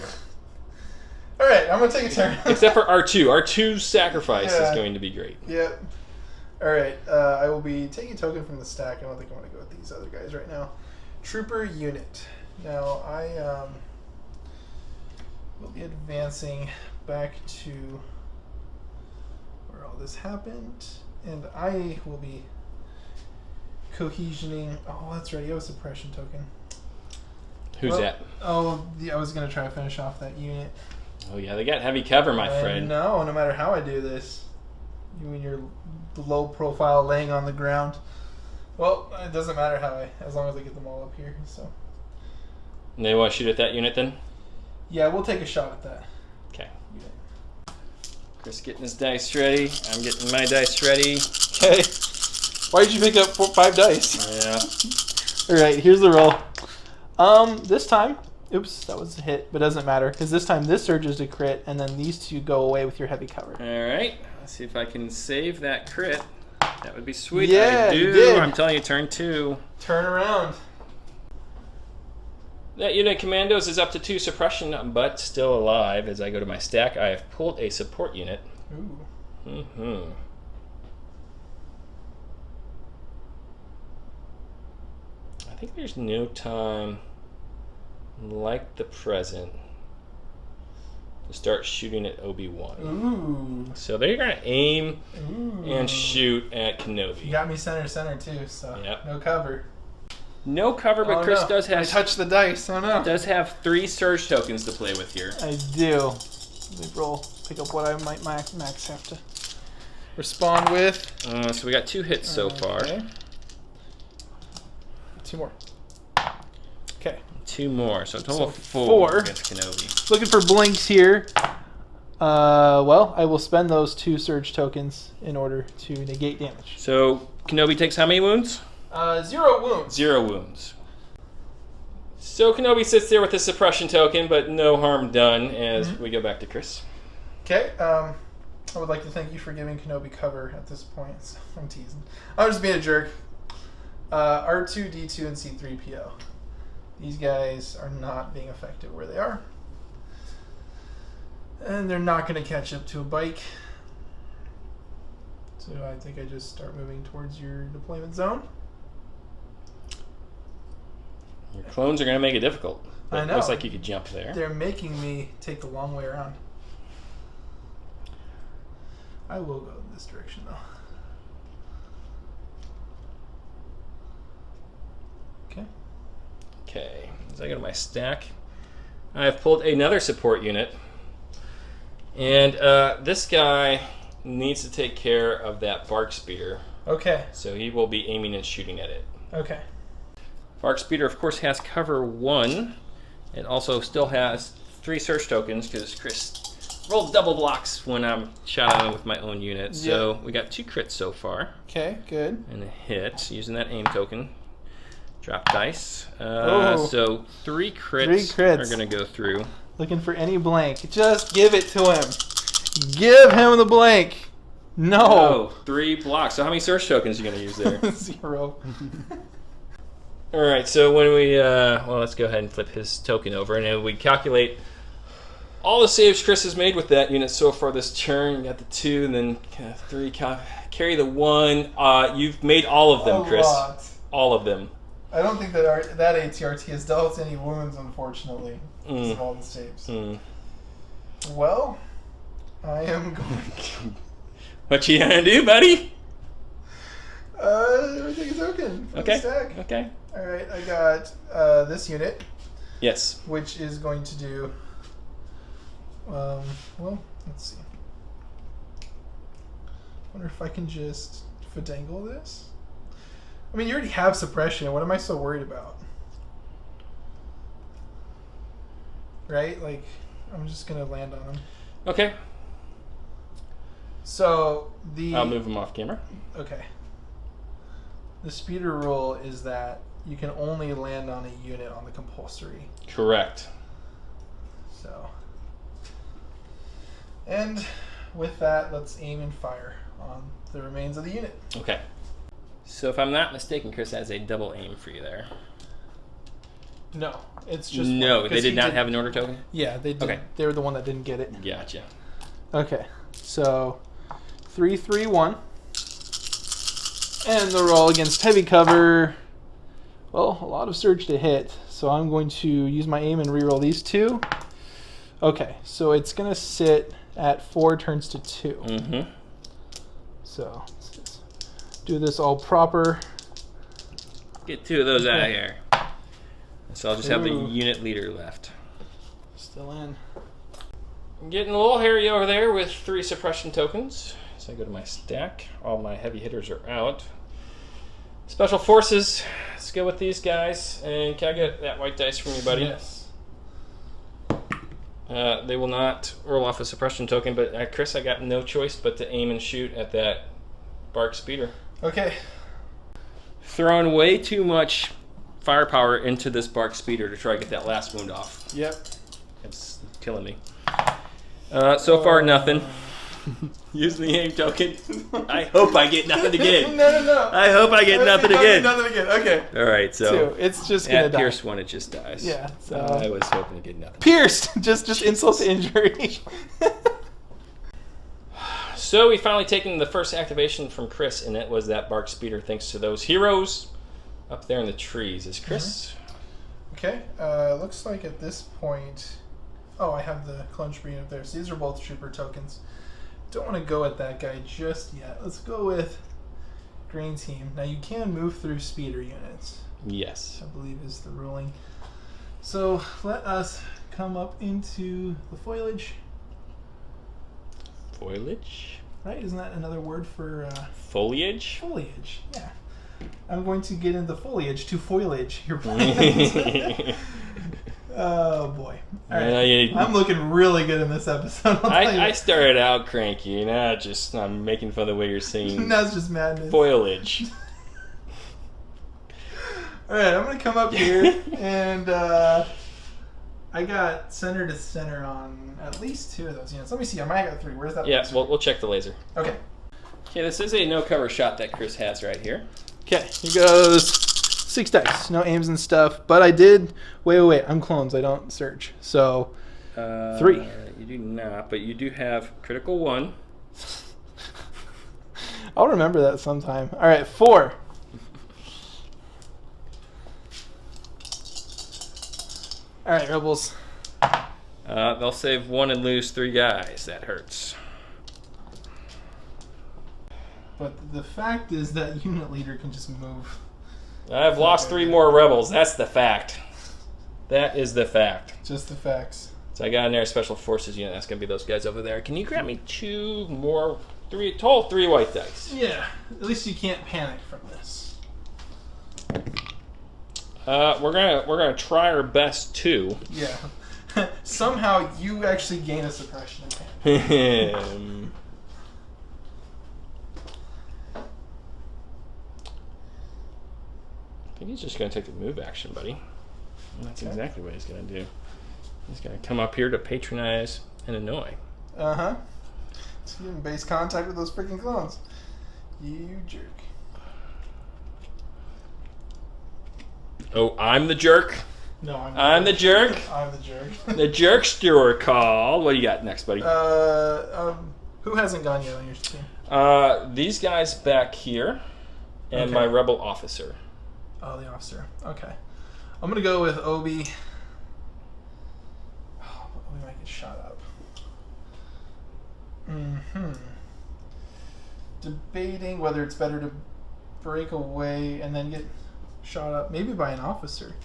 All right, I'm gonna take a turn. Except for R2. R2's sacrifice Yeah. is going to be great. Yep. All right, I will be taking a token from the stack. I don't think I want to go with these other guys right now. Trooper unit. Now I will be advancing back to where all this happened, and I will be cohesioning. Oh, that's right. You have a suppression token. Who's that? Oh, I was gonna try to finish off that unit. Oh yeah, they got heavy cover, my friend. No matter how I do this, you and your low profile laying on the ground. Well, it doesn't matter as long as I get them all up here. So. And they want to shoot at that unit then? Yeah, we'll take a shot at that. Okay. Unit. Chris getting his dice ready. I'm getting my dice ready. Okay. Why did you pick up 5 dice? Yeah. All right, here's the roll. This time, oops, that was a hit, but it doesn't matter because this time this surges to crit, and then these two go away with your heavy cover. All right. Let's see if I can save that crit. That would be sweet. Yeah, I do. you did. I'm telling you, turn 2. Turn around. That unit commandos is up to 2 suppression, but still alive. As I go to my stack, I have pulled a support unit. Ooh. Mm-hmm. I think there's no time like the present to start shooting at Obi-Wan. Ooh. So they're going to aim Ooh. and shoot at Kenobi. You got me center too, so Yep. no cover. No cover, but Oh, Chris no. does I have touched the dice. Oh no. does have 3 surge tokens to play with here. I do. Let me roll. Pick up what I might max have to respond with. So we got 2 hits so far. Okay. 2 more. Okay. 2 more, so a total of 4 4. against Kenobi. Looking for blinks here. Well, I will spend those 2 surge tokens in order to negate damage. So Kenobi takes how many wounds? 0 wounds. 0 wounds. So Kenobi sits there with his suppression token, but no harm done as we go back to Chris. Okay. I would like to thank you for giving Kenobi cover at this point. So I'm teasing. I'm just being a jerk. R2, D2, and C3PO. These guys are not being effective where they are. And they're not going to catch up to a bike. So I think I just start moving towards your deployment zone. Your clones are going to make it difficult. I know. Looks like you could jump there. They're making me take the long way around. I will go in this direction though. Okay. Okay, as I go to my stack, I've pulled another support unit. And this guy needs to take care of that bark speeder. Okay. So he will be aiming and shooting at it. Okay. Bark speeder, of course, has cover 1. It also still has 3 search tokens because Chris rolled double blocks when I'm shot at him with my own unit. So we got 2 crits so far. Okay, good. And a hit using that aim token. Drop dice. Oh. So 3 crits, 3 crits are going to go through. Looking for any blank. Just give it to him. Give him the blank. No. Oh, 3 blocks. So how many search tokens are you going to use there? 0. All right, so when we, well, let's go ahead and flip his token over, and then we calculate all the saves Chris has made with that unit so far this turn. You got the 2, and then 3, carry the 1. You've made all of them, Chris. Lot. All of them. I don't think that that ATRT has dealt any wounds, unfortunately, because of all the saves. Well, I am going. What you gonna do, buddy? Take a token for the Okay. stack. Okay. All right, I got this unit, Yes. which is going to do. Well, let's see. Wonder if I can just finagle this. I mean, you already have suppression. What am I so worried about? Right? Like, I'm just gonna land on him. Okay. So I'll move him off camera. Okay. The speeder rule is that you can only land on a unit on the compulsory. Correct. So. And with that, let's aim and fire on the remains of the unit. Okay. So if I'm not mistaken, Chris has a double aim for you there. No, it's just no. one, They did not have an order token. Yeah, they did. Okay. They were the one that didn't get it. Gotcha. Okay, so 3, 3, 1, and the roll against heavy cover Well, a lot of surge to hit, so I'm going to use my aim and reroll these 2. Okay, so it's going to sit at 4 turns to 2. Mm-hmm. So let's just do this all proper. Get 2 of those out of here. So I'll just have the unit leader left. Still in. I'm getting a little hairy over there with 3 suppression tokens. So I go to my stack. All my heavy hitters are out. Special forces. Let's go with these guys. And can I get that white dice from you, buddy? Yes. They will not roll off a suppression token, but Chris, I got no choice but to aim and shoot at that bark speeder. Okay. Throwing way too much firepower into this bark speeder to try to get that last wound off. Yep. It's killing me. So far, nothing. Use the aim token. I hope I get nothing again. No. I hope I get nothing again. Nothing again. Okay. All right, so 2. It's just gonna die. Pierce 1, it just dies. Yeah. So I was hoping to get nothing. pierced. just insult to injury. So we finally taken the first activation from Chris, and it was that bark speeder. Thanks to those heroes up there in the trees. Is Chris? Okay. Looks like at this point. Oh, I have the clone spree up there. So these are both trooper tokens. Don't want to go at that guy just yet. Let's go with green team. Now you can move through speeder units. Yes. I believe is the ruling. So let us come up into the foliage. Foliage? Right? Isn't that another word for Foliage? foliage? Yeah. I'm going to get into foliage to foliage your plans. Oh boy! All right. I'm looking really good in this episode. I started out cranky, and I'm making fun of the way you're saying. That's just madness. Foliage. All right, I'm gonna come up here, and I got center to center on at least 2 of those units. Let me see. I might have got 3. Where's that? Yeah, we'll check the laser. Okay. Okay, this is a no cover shot that Chris has right here. Okay, here goes 6 dice. No aims and stuff, but I did. Wait. I'm clones. I don't search. So 3. You do not, but you do have critical 1. I'll remember that sometime. All right, 4. All right, rebels. They'll save 1 and lose 3 guys. That hurts. But the fact is that unit leader can just move. I've lost 3 more rebels. That's the fact. That is the fact. Just the facts. So I got in there a special forces unit. That's going to be those guys over there. Can you grab me 2 more? 3 total 3 white dice. Yeah. At least you can't panic from this. We're gonna try our best to. Yeah. Somehow you actually gain a suppression of panic. I think he's just going to take the move action, buddy. And that's exactly what he's going to do. He's going to come up here to patronize and annoy. Uh-huh. So you have base contact with those freaking clones. You jerk. Oh, I'm the jerk? No, I'm the jerk? I'm the jerk. The jerkster called. What do you got next, buddy? Who hasn't gone yet on your team? These guys back here and Okay. my rebel officer. Oh, the officer. Okay. I'm going to go with Obi. Oh, but Obi might get shot up. Debating whether it's better to break away and then get shot up, maybe by an officer.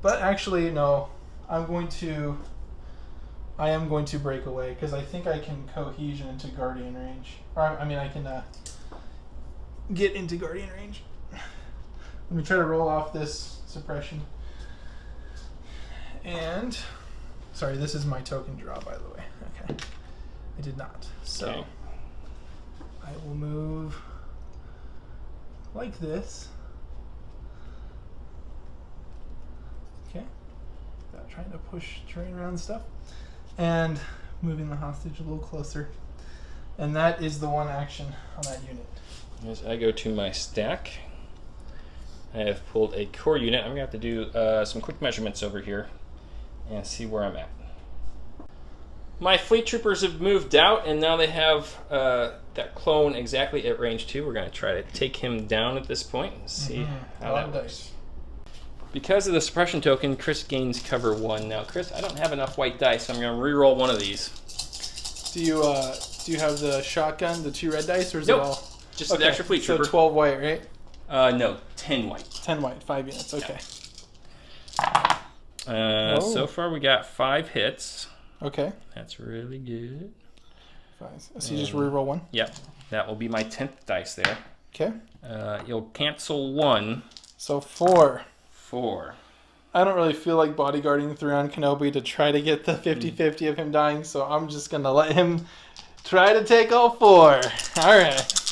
But actually, no. I am going to break away because I think I can cohesion into Guardian range. Or, I mean, I can get into Guardian range. Let me try to roll off this suppression. And, sorry, this is my token draw, by the way. Okay. I did not. So, Okay. I will move like this. Okay. Without trying to push terrain around and stuff. And moving the hostage a little closer. And that is the one action on that unit. As I go to my stack, I have pulled a core unit. I'm going to have to do some quick measurements over here and see where I'm at. My fleet troopers have moved out, and now they have that clone exactly at range 2. We're going to try to take him down at this point and see how that works. Because of the suppression token, Chris gains cover 1. Now, Chris, I don't have enough white dice, so I'm going to re-roll one of these. Do you have the shotgun, the 2 red dice, or is Nope. it all? Just the extra fleet trooper. So 12 white, right? No, 10 white. 10 white, 5 units. Okay. So far we got 5 hits. Okay. That's really good. 5. So you just re-roll 1. Yep. That will be my 10th dice there. Okay. You'll cancel 1. So 4. 4. I don't really feel like bodyguarding through on Kenobi to try to get the 50-50 of him dying, so I'm just going to let him try to take all 4. All right.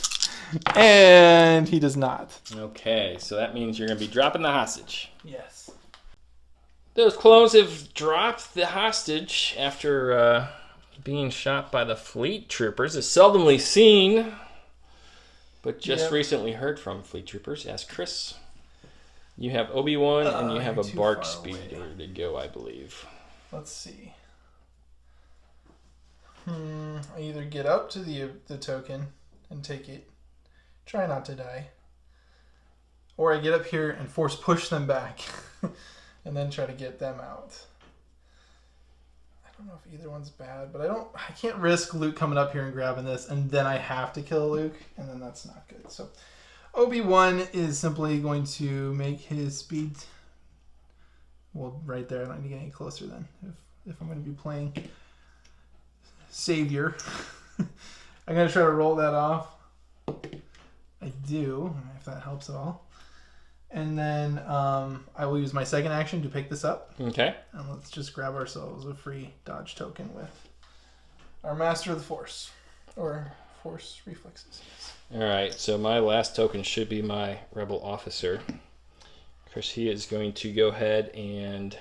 And he does not. Okay, so that means you're going to be dropping the hostage. Yes. Those clones have dropped the hostage after being shot by the fleet troopers. It's seldomly seen, but just recently heard from fleet troopers. As Chris, you have Obi-Wan and you have a bark speeder to go, I believe. Let's see. I either get up to the token and take it, try not to die, or I get up here and force push them back and then try to get them out. I don't know if either one's bad, but I can't risk Luke coming up here and grabbing this and then I have to kill Luke, and then that's not good. So Obi-Wan is simply going to make his speed, well, right there. I don't need to get any closer then if I'm going to be playing Savior. I'm going to try to roll that off. I do, if that helps at all. And then I will use my second action to pick this up. Okay. And let's just grab ourselves a free dodge token with our Master of the Force. Or Force Reflexes. Yes. All right, so my last token should be my Rebel Officer. Chris, he is going to go ahead and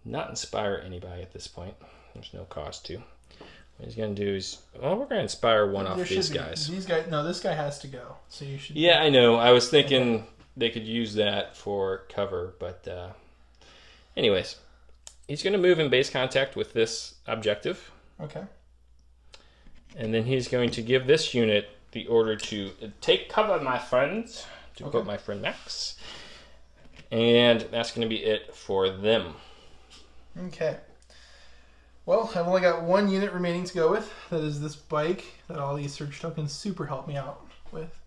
not inspire anybody at this point. There's no cost to. What he's going to do is, well, we're going to inspire one off these guys. These guys. No, this guy has to go. So you should. Yeah, I know. I was thinking they could use that for cover, but anyways, he's going to move in base contact with this objective. Okay. And then he's going to give this unit the order to take cover, my friends, to quote my friend Max. And that's going to be it for them. Okay. Well, I've only got 1 unit remaining to go with. That is this bike that all these surge tokens super help me out with.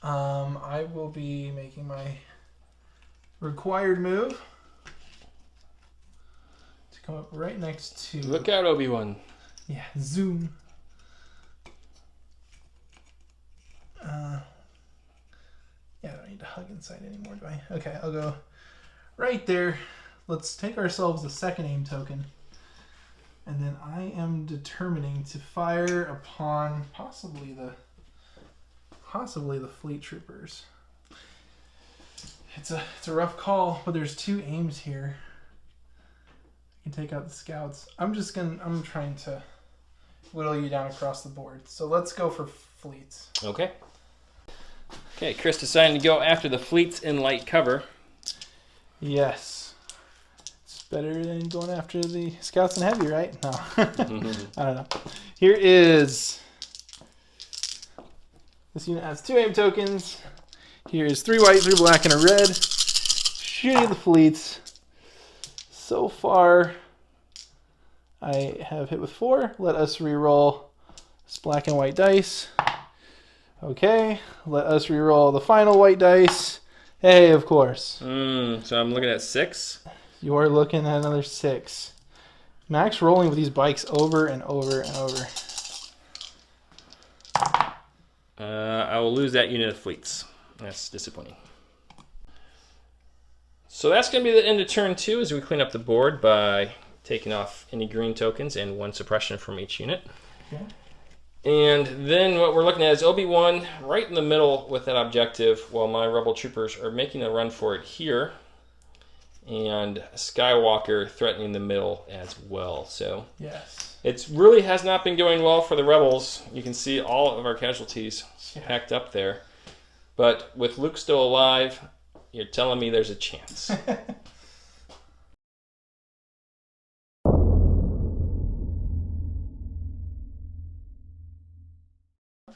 I will be making my required move to come up right next to... Look out, Obi-Wan. Yeah, zoom. Yeah, I don't need to hug inside anymore, do I? Okay, I'll go right there. Let's take ourselves a second aim token. And then I am determining to fire upon possibly the fleet troopers. It's a rough call, but there's 2 aims here. I can take out the scouts. I'm trying to whittle you down across the board. So let's go for fleets. Okay. Okay, Chris decided to go after the fleets in light cover. Yes. It's better than going after the scouts in heavy, right? No. I don't know. Here is... This unit has 2 aim tokens. Here is 3 white, 3 black, and a red. Shooting the fleets. So far, I have hit with 4. Let us re-roll this black and white dice. Okay, let us re-roll the final white dice. Hey, of course. So I'm looking at 6. You are looking at another 6. Max rolling with these bikes over and over and over. I will lose that unit of fleets. That's disappointing. So that's going to be the end of turn 2 as we clean up the board by taking off any green tokens and 1 suppression from each unit. Okay. And then what we're looking at is Obi-Wan right in the middle with that objective while my Rebel Troopers are making a run for it here. And Skywalker threatening the middle as well. So yes, it really has not been going well for the Rebels. You can see all of our casualties packed up there. But with Luke still alive, you're telling me there's a chance.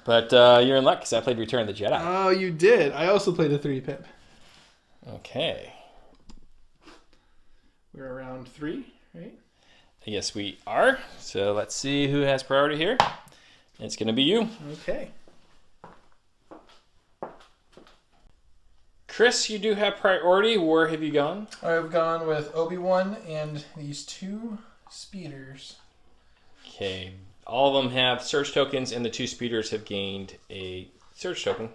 But you're in luck because I played Return of the Jedi. Oh, you did. I also played a 3-pip. Okay. We're around 3, right? Yes, we are. So let's see who has priority here. It's going to be you. Okay. Chris, you do have priority. Where have you gone? I've gone with Obi-Wan and these 2 speeders. Okay. All of them have surge tokens, and the 2 speeders have gained a surge token.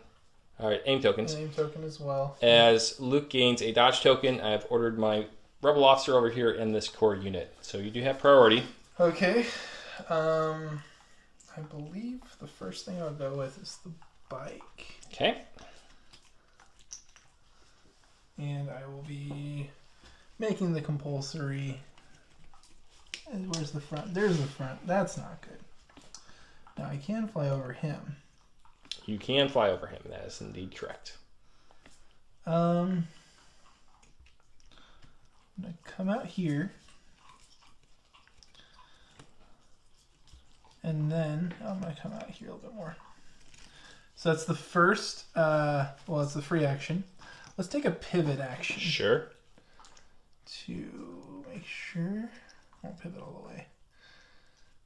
All right, aim tokens. Name token as well. As Luke gains a dodge token, I've ordered my rebel officer over here in this core unit. So you do have priority. Okay. I believe the first thing I'll go with is the bike. Okay. And I will be making the compulsory. And where's the front? There's the front. That's not good. Now I can fly over him. You can fly over him. That is indeed correct. I'm gonna come out here. And then I'm gonna come out here a little bit more. So that's the first, well, it's the free action. Let's take a pivot action. Sure. To make sure, I won't pivot all the way.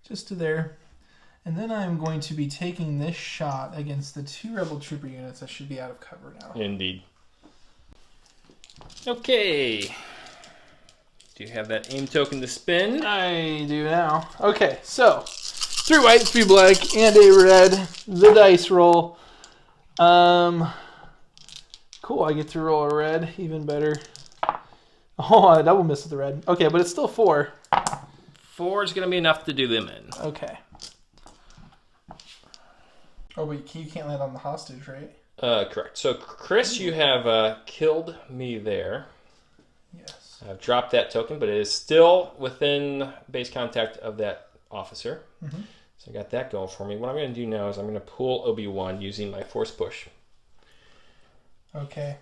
Just to there. And then I'm going to be taking this shot against the 2 Rebel Trooper units that should be out of cover now. Indeed. Okay. Do you have that aim token to spin? I do now. Okay, so 3 white, 3 black, and a red. The dice roll. Cool, I get to roll a red. Even better. Oh, I double missed with the red. Okay, but it's still 4. 4 is going to be enough to do them in. Okay. Oh, but you can't land on the hostage, right? Correct. So, Chris, you have killed me there. Yes. I've dropped that token, but it is still within base contact of that officer. Mm-hmm. So I got that going for me. What I'm going to do now is I'm going to pull Obi-Wan using my force push. Okay.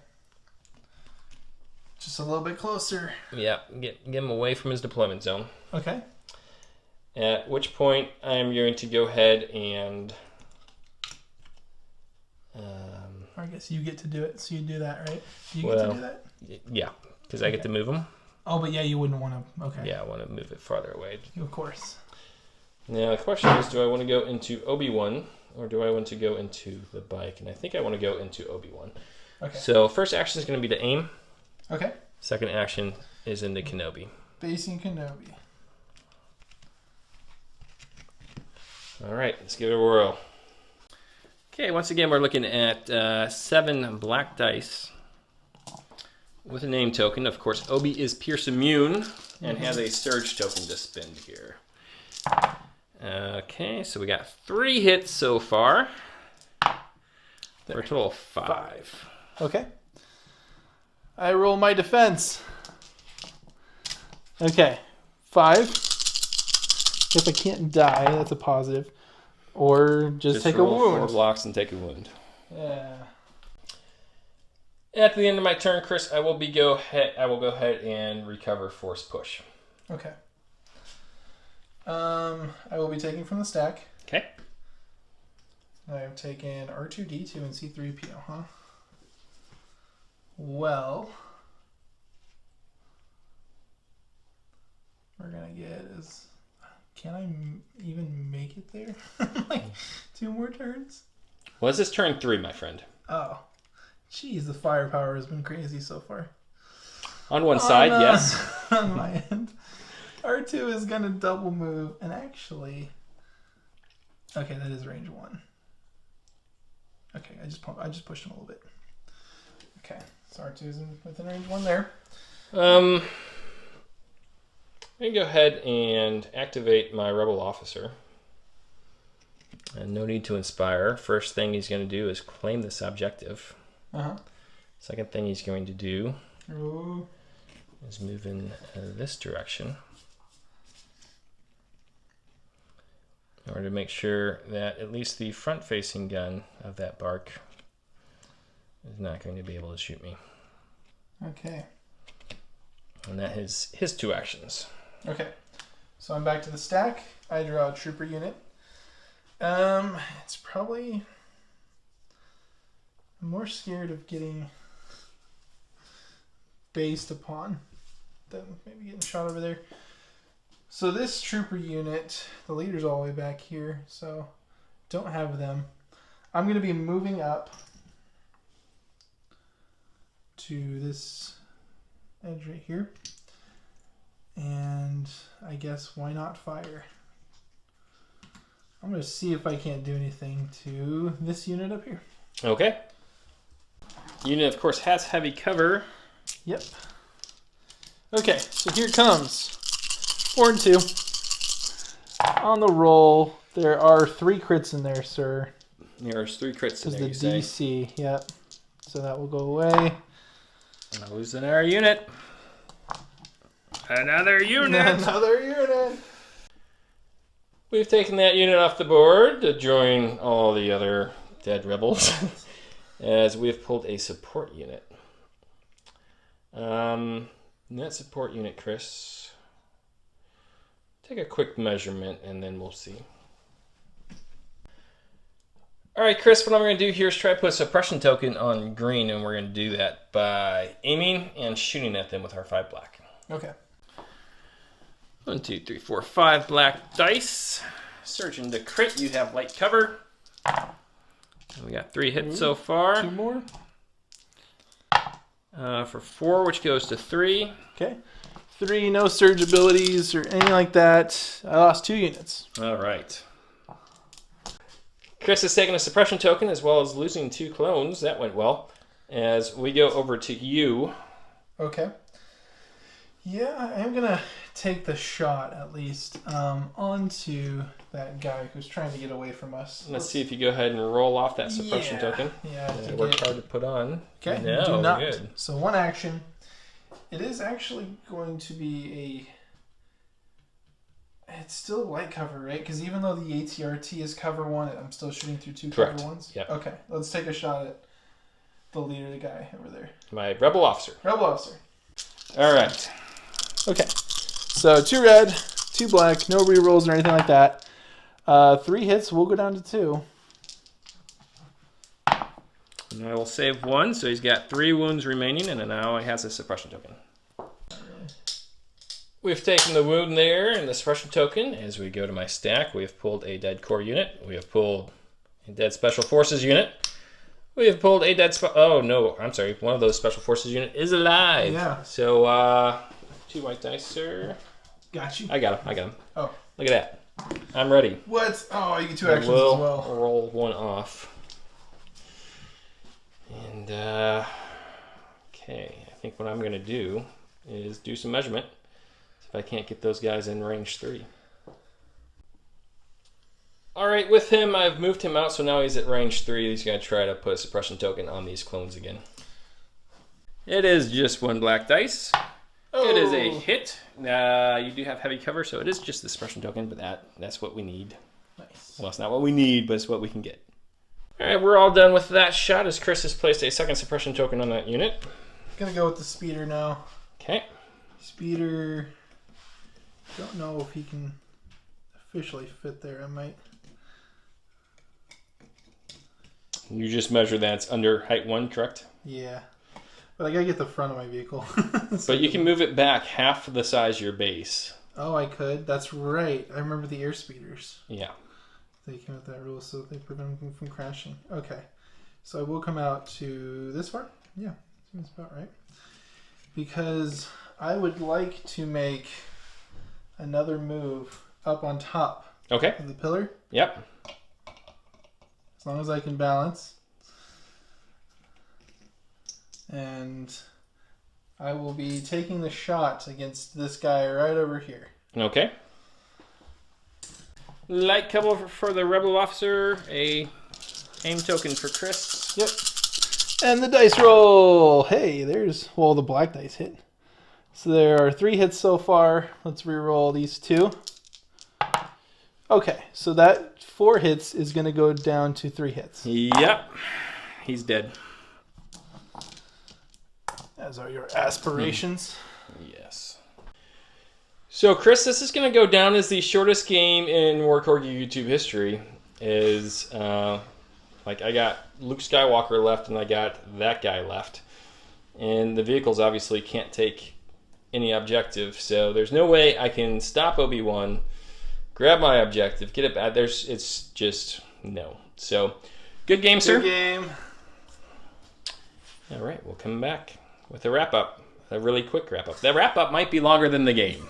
Just a little bit closer. Yeah, get him away from his deployment zone. Okay. At which point I'm going to go ahead and... I guess you get to do it, so you do that, right? You well, get to do that? Yeah, because I get to move him. Oh, but yeah, you wouldn't want to. Okay. Yeah, I want to move it farther away. Of course. Now, the question is, do I want to go into Obi-Wan, or do I want to go into the bike? And I think I want to go into Obi-Wan. Okay. So, first action is going to be to aim. Okay. Second action is into Kenobi. Basing Kenobi. All right, let's give it a whirl. Okay, once again, we're looking at 7 black dice with a name token. Of course, Obi is Pierce immune and has a surge token to spend here. Okay, so we got 3 hits so far. For a total of 5. Okay. I roll my defense. Okay. 5. If I can't die, that's a positive. Or just take a roll wound. 4 blocks and take a wound. Yeah. At the end of my turn, Chris, I will go ahead and recover force push. Okay. I will be taking from the stack. Okay. I have taken R2-D2 and C-3PO, huh? Well, we're gonna get is. Can I even make it there? Like 2 more turns? Well, this is turn 3, my friend. Oh, geez, the firepower has been crazy so far. On one side, yes. On my end, R2 is gonna double move, and actually, okay, that is range 1. Okay, I just pushed him a little bit. Okay, so R2 is within range 1 there. I'm going to go ahead and activate my Rebel Officer. And no need to inspire. First thing he's going to do is claim this objective. Uh-huh. Second thing he's going to do Ooh. is move in this direction. In order to make sure that at least the front-facing gun of that bark is not going to be able to shoot me. Okay. And that is his 2 actions. Okay, so I'm back to the stack. I draw a trooper unit. It's probably... I'm more scared of getting based upon. them maybe getting shot over there. So this trooper unit, the leader's all the way back here, so don't have them. I'm going to be moving up to this edge right here. And I guess why not fire? I'm going to see if I can't do anything to this unit up here. Okay. Unit, of course, has heavy cover. Yep. Okay, so here it comes. 4 and 2. On the roll, there are 3 crits in there, sir. There's 3 crits in there, Because the you say. DC, yep. So that will go away. Losing our unit. Another unit. Another unit. We've taken that unit off the board to join all the other dead rebels, as we've pulled a support unit. Net support unit, Chris. Take a quick measurement and then we'll see. Alright, Chris, what I'm going to do here is try to put a suppression token on green, and we're going to do that by aiming and shooting at them with our 5 black. Okay. 1, 2, 3, 4, 5 black dice. Surgeon to crit, you have light cover. And we got 3 hits so far. 2 more. For 4, which goes to 3. Okay. 3, no surge abilities or anything like that. I lost 2 units. Alright. Chris has taken a suppression token as well as losing 2 clones. That went well. As we go over to you. Okay. Yeah, I am going to take the shot, at least, onto that guy who's trying to get away from us. Let's see if you go ahead and roll off that suppression token. Yeah. It worked hard to put on. Okay, No, do not. good. So 1 action. It is actually going to be it's still light cover, right? Because even though the ATRT is cover 1, I'm still shooting through 2 Correct. cover 1s? Yep. Okay, let's take a shot at the leader, the guy over there. My rebel officer. Rebel officer. Alright. Okay, so 2 red, 2 black, no rerolls or anything like that. 3 hits, we'll go down to 2. And I will save 1, so he's got 3 wounds remaining, and now he has a suppression token. We've taken the wound there and the suppression token. As we go to my stack, we have pulled a dead core unit. We have pulled a dead special forces unit. We have pulled a dead oh no, I'm sorry. One of those special forces unit is alive. Yeah. So 2 white dice, sir. Got you. I got him. Oh. Look at that. I'm ready. What? Oh, you get 2 I actions will as well. roll 1 off. And okay, I think what I'm going to do is do some measurement. If I can't get those guys in range 3. Alright, with him, I've moved him out, so now he's at range 3. He's going to try to put a suppression token on these clones again. It is just 1 black dice. Oh. It is a hit. You do have heavy cover, so it is just the suppression token, but that's what we need. Nice. Well, it's not what we need, but it's what we can get. Alright, we're all done with that shot as Chris has placed a 2nd suppression token on that unit. Gonna go with the speeder now. Okay. Speeder... Don't know if he can officially fit there. I might. You just measure that it's under height 1, correct? Yeah. But I gotta get the front of my vehicle. But you can move it back half the size of your base. Oh, I could. That's right. I remember the air speeders. Yeah. They came with that rule so they prevent them from crashing. Okay. So I will come out to this far? Yeah. Seems about right. Because I would like to make another move up on top Okay. of the pillar. Yep. As long as I can balance. And I will be taking the shot against this guy right over here. Okay. Light cover for the rebel officer. A aim token for Chris. Yep. And the dice roll. Hey, there's, well, the black dice hit. So there are 3 hits so far. Let's re-roll these 2. Okay, so that 4 hits is going to go down to 3 hits. Yep. He's dead. As are your aspirations. Yes. So, Chris, this is going to go down as the shortest game in War Corgi YouTube history. I got Luke Skywalker left and I got that guy left. And the vehicles obviously can't take any objective. So there's no way I can stop Obi-Wan, grab my objective, get it back. It's just no. So good game, sir. Good game. All right, we'll come back with a wrap-up. A really quick wrap-up. That wrap-up might be longer than the game.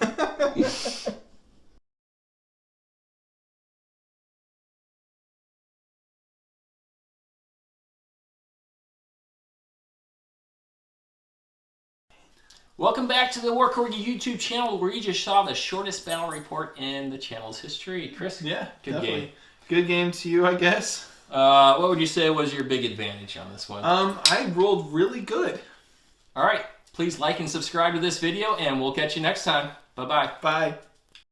Welcome back to the War Corgi YouTube channel, where you just saw the shortest battle report in the channel's history. Chris? Yeah, good definitely. Game. Good game to you, I guess. What would you say was your big advantage on this one? I rolled really good. All right, please like and subscribe to this video, and we'll catch you next time. Bye-bye. Bye.